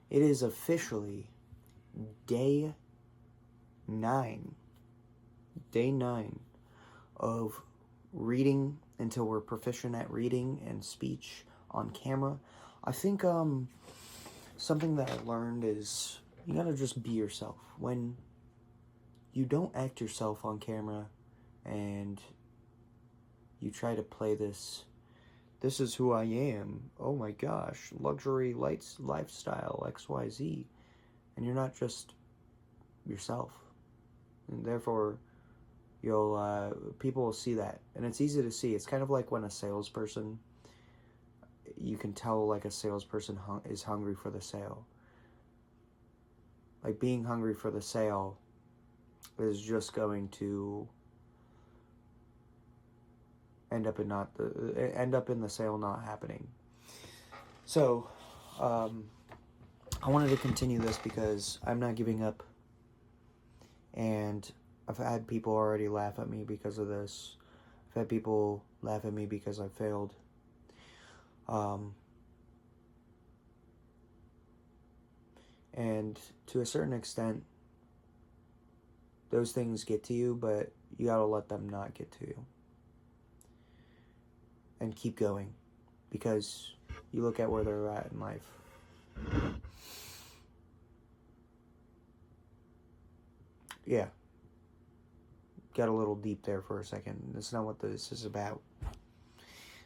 It is officially day 9. Day 9 of reading until we're proficient at reading and speech on camera. I think something that I learned is you gotta just be yourself. When you don't act yourself on camera and you try to play this is who I am, oh my gosh, luxury lights lifestyle XYZ, and you're not just yourself, and therefore people will see that, and it's easy to see. It's kind of like when a salesperson, you can tell like a salesperson is hungry for the sale. Like being hungry for the sale is just going to end up in the sale not happening. So I wanted to continue this because I'm not giving up, and I've had people already laugh at me because of this. I've had people laugh at me because I failed. And to a certain extent, those things get to you, but you gotta let them not get to you. And keep going, because you look at where they're at in life. Yeah. Got a little deep there for a second. That's not what this is about.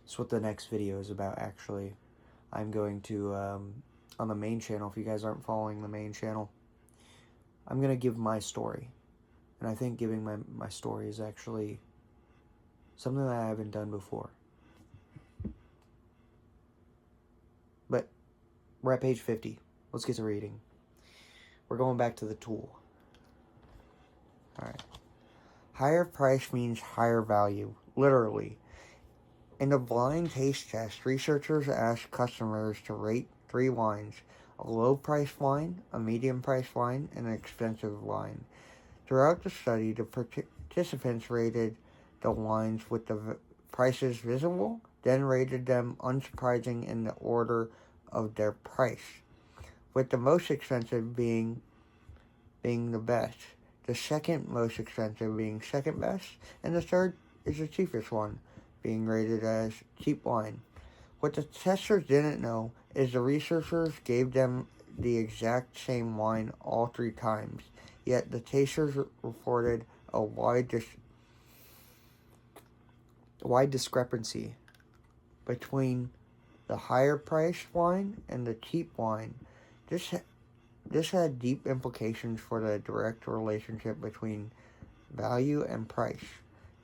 It's what the next video is about, actually. I'm going to, on the main channel, if you guys aren't following the main channel, I'm going to give my story. And I think giving my story is actually something that I haven't done before. But we're at page 50. Let's get to reading. We're going back to the tool. Alright. Higher price means higher value, literally. In a blind taste test, researchers asked customers to rate 3 wines: a low-priced wine, a medium-priced wine, and an expensive wine. Throughout the study, the participants rated the wines with the prices visible, then rated them unsurprising in the order of their price, with the most expensive being the best, the second most expensive being second best, and the third is the cheapest one, being rated as cheap wine. What the testers didn't know is the researchers gave them the exact same wine all 3 times, yet the tasters reported a wide discrepancy between the higher priced wine and the cheap wine. This had deep implications for the direct relationship between value and price.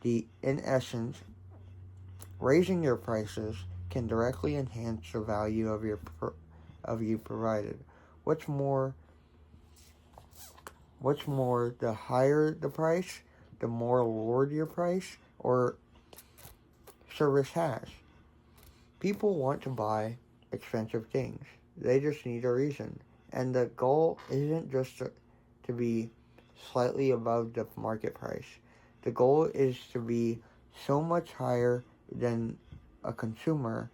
In essence, raising your prices can directly enhance the value of you provided. What's more, the higher the price, the more allured your price or service has. People want to buy expensive things. They just need a reason. And the goal isn't just to be slightly above the market price. The goal is to be so much higher than a consumer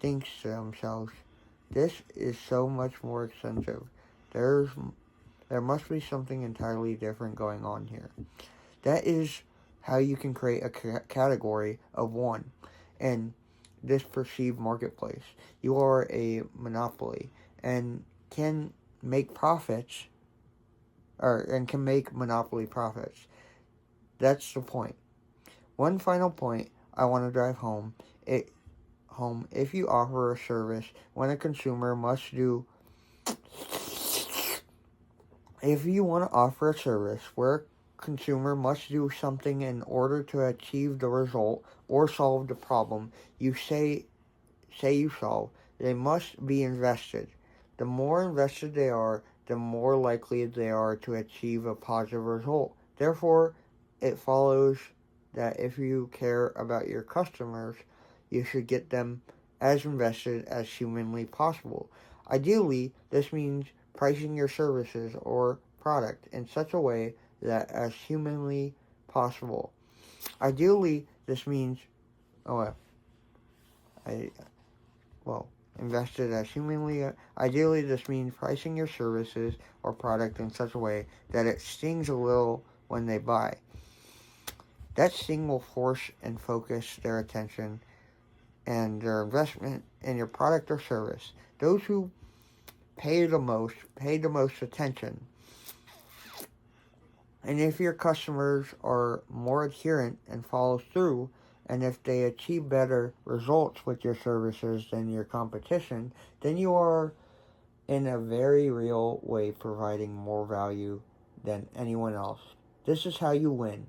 thinks to themselves, this is so much more expensive. There must be something entirely different going on here. That is how you can create a category of one in this perceived marketplace. You are a monopoly and can make profits, and can make monopoly profits. That's the point. One final point I want to drive home. If you offer a service if you want to offer a service where a consumer must do something in order to achieve the result or solve the problem you say you solve, they must be invested. The more invested they are, the more likely they are to achieve a positive result. Therefore, it follows that if you care about your customers, you should get them as invested as humanly possible. Ideally, this means pricing your services or product in such a way that as humanly possible. Ideally, this means, invested as humanly. Ideally, this means pricing your services or product in such a way that it stings a little when they buy. That sting will force and focus their attention and their investment in your product or service. Those who pay the most attention. And if your customers are more adherent and follow through, and if they achieve better results with your services than your competition, then you are in a very real way providing more value than anyone else. This is how you win.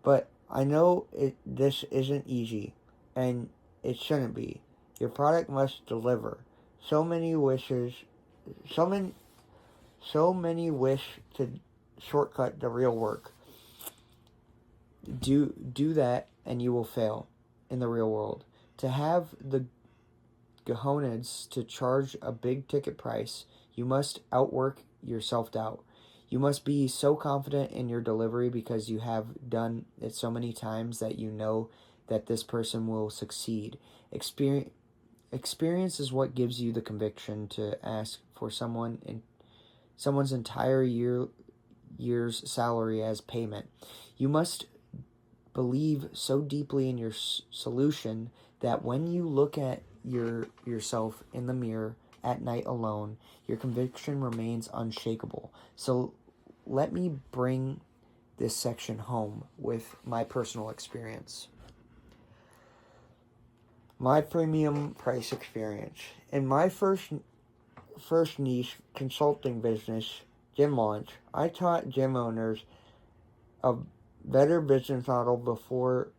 But I know this isn't easy, and it shouldn't be. Your product must deliver. So many wishes, so many wish to shortcut the real work. Do that, and you will fail in the real world. To have the cojones to charge a big ticket price, you must outwork your self-doubt. You must be so confident in your delivery because you have done it so many times that you know that this person will succeed. Experience is what gives you the conviction to ask for someone's entire year's salary as payment. You must believe so deeply in your solution that when you look at yourself in the mirror at night alone, your conviction remains unshakable. So let me bring this section home with my personal experience. My premium price experience. In my first niche consulting business, Gym Launch, I taught gym owners a better business model before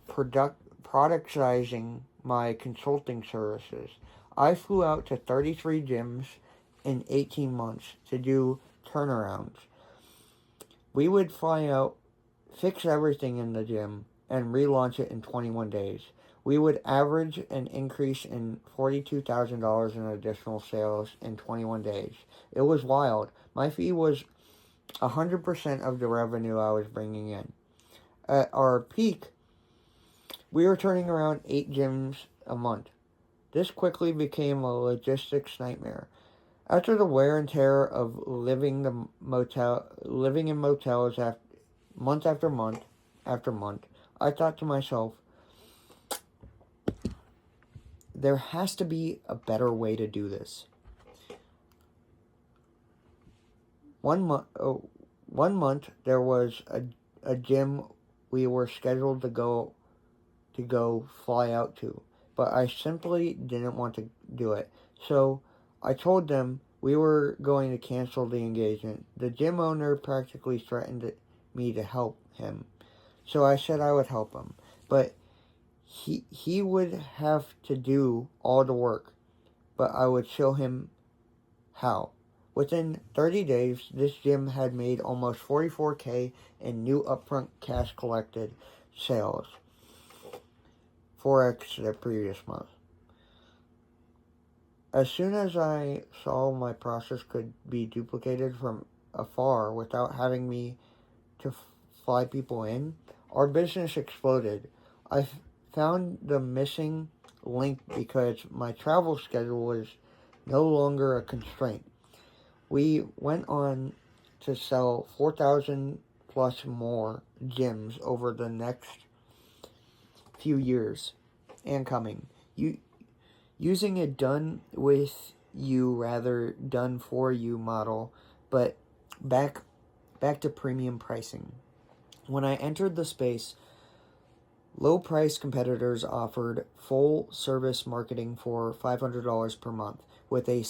productizing my consulting services. I flew out to 33 gyms in 18 months to do turnarounds. We would fly out, fix everything in the gym, and relaunch it in 21 days. We would average an increase in $42,000 in additional sales in 21 days. It was wild. My fee was 100% of the revenue I was bringing in. At our peak, we were turning around 8 gyms a month. This quickly became a logistics nightmare. After the wear and tear of living in motels month after month, I thought to myself, there has to be a better way to do this. One month there was a gym we were scheduled to go fly out to, but I simply didn't want to do it. So I told them we were going to cancel the engagement. The gym owner practically threatened me to help him. So I said I would help him, but he would have to do all the work, but I would show him how. Within 30 days, this gym had made almost $44,000 in new upfront cash collected sales, 4x the previous month. As soon as I saw my process could be duplicated from afar without having me to fly people in, our business exploded. I found the missing link because my travel schedule was no longer a constraint. We went on to sell 4,000 plus more gyms over the next few years and coming. Using a done with you rather done for you model, but back to premium pricing. When I entered the space, low price competitors offered full service marketing for $500 per month, with a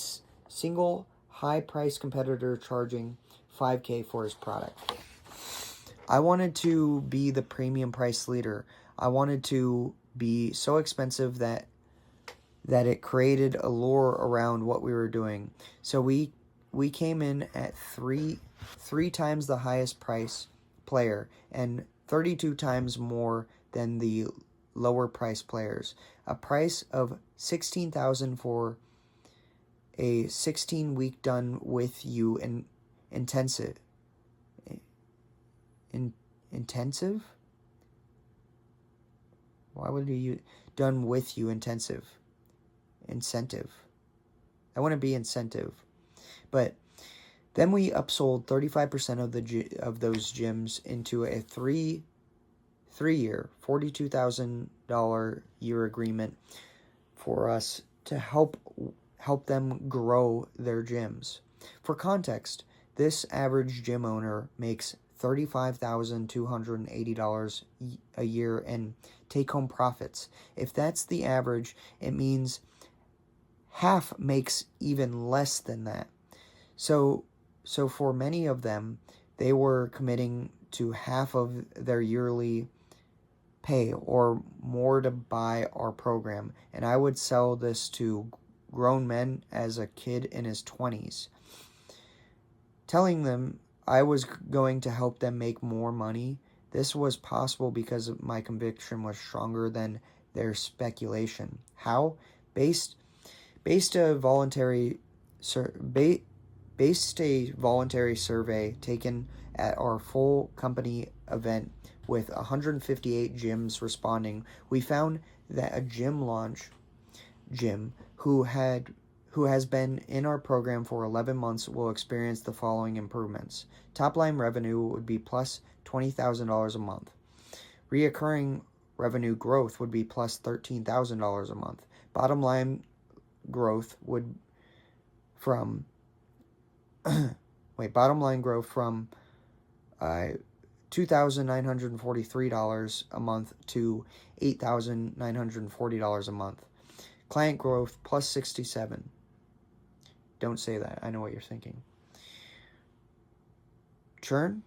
single high price competitor charging $5,000 for his product. I wanted to be the premium price leader. I wanted to be so expensive that it created a lure around what we were doing. So we came in at three times the highest price player and 32 times more than the lower price players. A price of $16,000 for a 16-week done with you intensive. Intensive? Why would you use done with you incentive. I want to be incentive. But then we upsold 35% of those gyms into a three-year, $42,000 year agreement for us to help them grow their gyms. For context, this average gym owner makes $35,280 a year in take-home profits. If that's the average, it means half makes even less than that. So for many of them, they were committing to half of their yearly pay or more to buy our program, and I would sell this to grown men as a kid in his 20s, telling them I was going to help them make more money. This was possible because my conviction was stronger than their speculation. How? Based a voluntary survey taken at our full company event with 158 gyms responding, we found that a gym who has been in our program for 11 months will experience the following improvements. Top line revenue would be plus $20,000 a month. Reoccurring revenue growth would be plus $13,000 a month. Bottom line growth from $2,943 a month to $8,940 a month. Client growth plus 67. Don't say that. I know what you're thinking. Churn,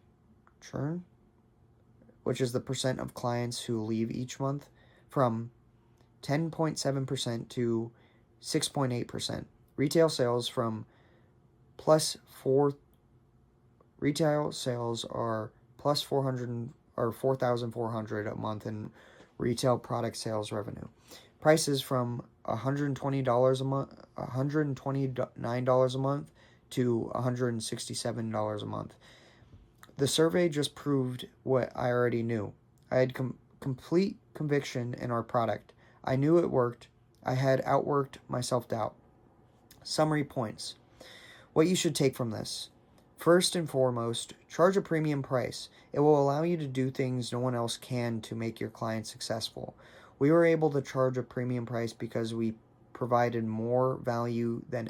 which is the percent of clients who leave each month, from 10.7% to 6.8%. Retail sales are plus 4,400 a month in retail product sales revenue. Prices from $129 a month to $167 a month. The survey just proved what I already knew. I had complete conviction in our product. I knew it worked. I had outworked my self-doubt. Summary points. What you should take from this. First and foremost, charge a premium price. It will allow you to do things no one else can to make your clients successful. We were able to charge a premium price because we provided more value than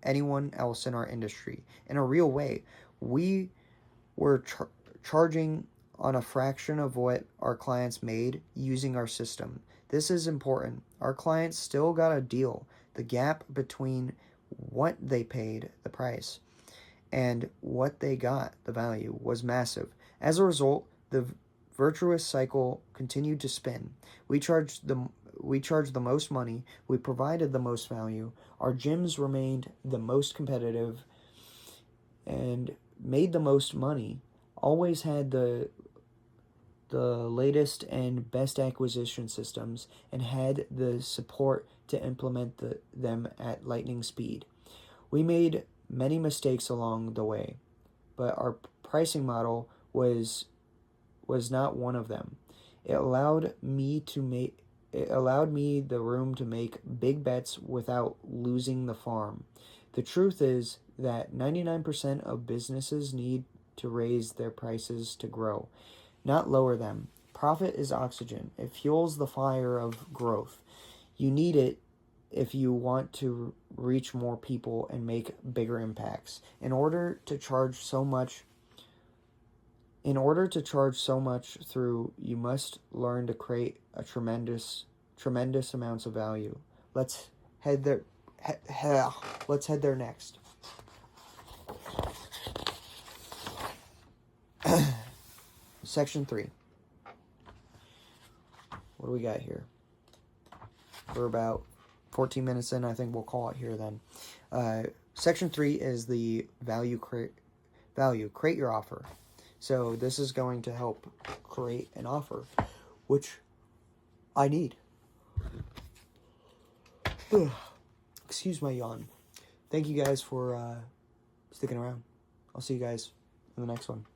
anyone else in our industry. In a real way, we were charging on a fraction of what our clients made using our system. This is important. Our clients still got a deal. The gap between what they paid, the price, and what they got, the value, was massive. As a result, the virtuous cycle continued to spin. We charged the most money, we provided the most value, our gyms remained the most competitive and made the most money, always had the latest and best acquisition systems, and had the support to implement them at lightning speed. We made many mistakes along the way, but our pricing model was not one of them. It allowed me the room to make big bets without losing the farm. The truth is that 99% of businesses need to raise their prices to grow, not lower them. Profit is oxygen. It fuels the fire of growth. You need it if you want to reach more people and make bigger impacts. In order to charge so much through, you must learn to create a tremendous amounts of value. Let's head there next. Section 3. What do we got here? We're about 14 minutes in. I think we'll call it here then. Section 3 is the value. Create your offer. So this is going to help create an offer, which I need. Excuse my yawn. Thank you guys for sticking around. I'll see you guys in the next one.